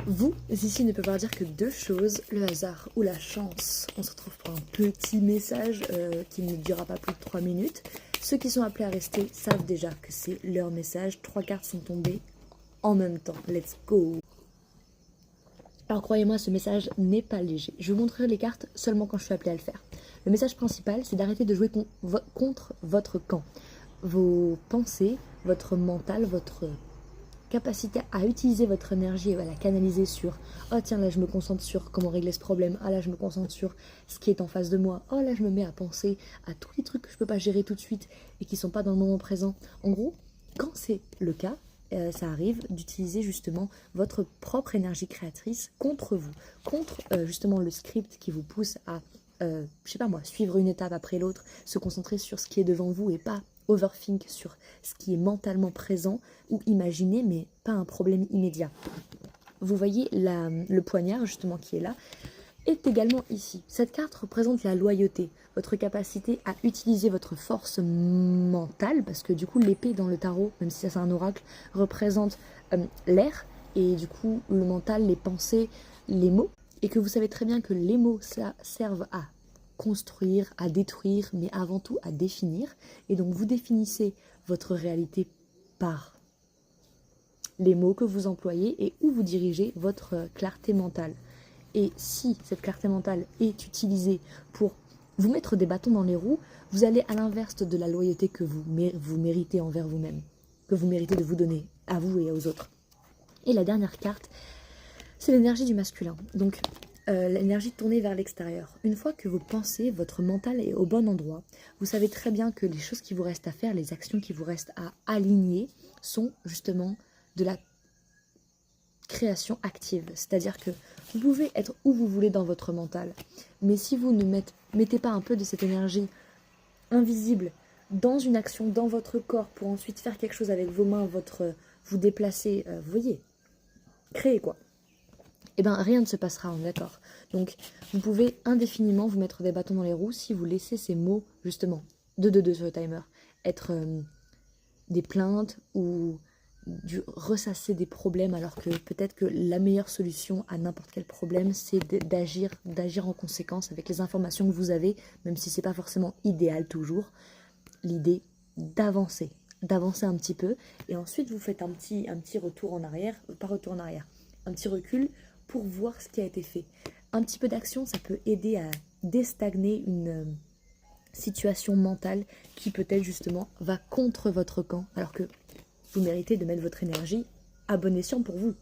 Vous, ici, ne peut pas dire que deux choses, le hasard ou la chance. On se retrouve pour un petit message qui ne durera pas plus de 3 minutes. Ceux qui sont appelés à rester savent déjà que c'est leur message. 3 cartes sont tombées en même temps. Let's go! Alors croyez-moi, ce message n'est pas léger. Je vous montrerai les cartes seulement quand je suis appelée à le faire. Le message principal, c'est d'arrêter de jouer contre votre camp. Vos pensées, votre mental, votre capacité à utiliser votre énergie et à la canaliser sur oh tiens là je me concentre sur comment régler ce problème, ah là je me concentre sur ce qui est en face de moi, oh là je me mets à penser à tous les trucs que je peux pas gérer tout de suite et qui sont pas dans le moment présent. En gros, quand c'est le cas, ça arrive d'utiliser justement votre propre énergie créatrice contre vous, contre justement le script qui vous pousse à je sais pas moi, suivre une étape après l'autre, se concentrer sur ce qui est devant vous et pas overthink sur ce qui est mentalement présent ou imaginé, mais pas un problème immédiat. Vous voyez le poignard justement qui est là, est également ici. Cette carte représente la loyauté, votre capacité à utiliser votre force mentale, parce que du coup l'épée dans le tarot, même si ça c'est un oracle, représente l'air, et du coup le mental, les pensées, les mots, et que vous savez très bien que les mots ça servent à construire, à détruire, mais avant tout à définir. Et donc vous définissez votre réalité par les mots que vous employez et où vous dirigez votre clarté mentale. Et si cette clarté mentale est utilisée pour vous mettre des bâtons dans les roues, vous allez à l'inverse de la loyauté que vous méritez envers vous-même, que vous méritez de vous donner à vous et aux autres. Et la dernière carte, c'est l'énergie du masculin. Donc, l'énergie tournée vers l'extérieur. Une fois que vos pensées, votre mental est au bon endroit, vous savez très bien que les choses qui vous restent à faire, les actions qui vous restent à aligner, sont justement de la création active. C'est-à-dire que vous pouvez être où vous voulez dans votre mental, mais si vous ne mettez pas un peu de cette énergie invisible dans une action, dans votre corps, pour ensuite faire quelque chose avec vos mains, vous déplacer, vous voyez, créer quoi. Eh bien, rien ne se passera, on est d'accord. Donc, vous pouvez indéfiniment vous mettre des bâtons dans les roues si vous laissez ces mots, justement, 2 sur le timer, être des plaintes ou du ressasser des problèmes, alors que peut-être que la meilleure solution à n'importe quel problème, c'est d'agir en conséquence avec les informations que vous avez, même si c'est pas forcément idéal toujours. L'idée d'avancer un petit peu, et ensuite vous faites un petit retour en arrière, pas retour en arrière, un petit recul pour voir ce qui a été fait. Un petit peu d'action, ça peut aider à destagner une situation mentale qui peut-être justement va contre votre camp, alors que vous méritez de mettre votre énergie à bon escient pour vous.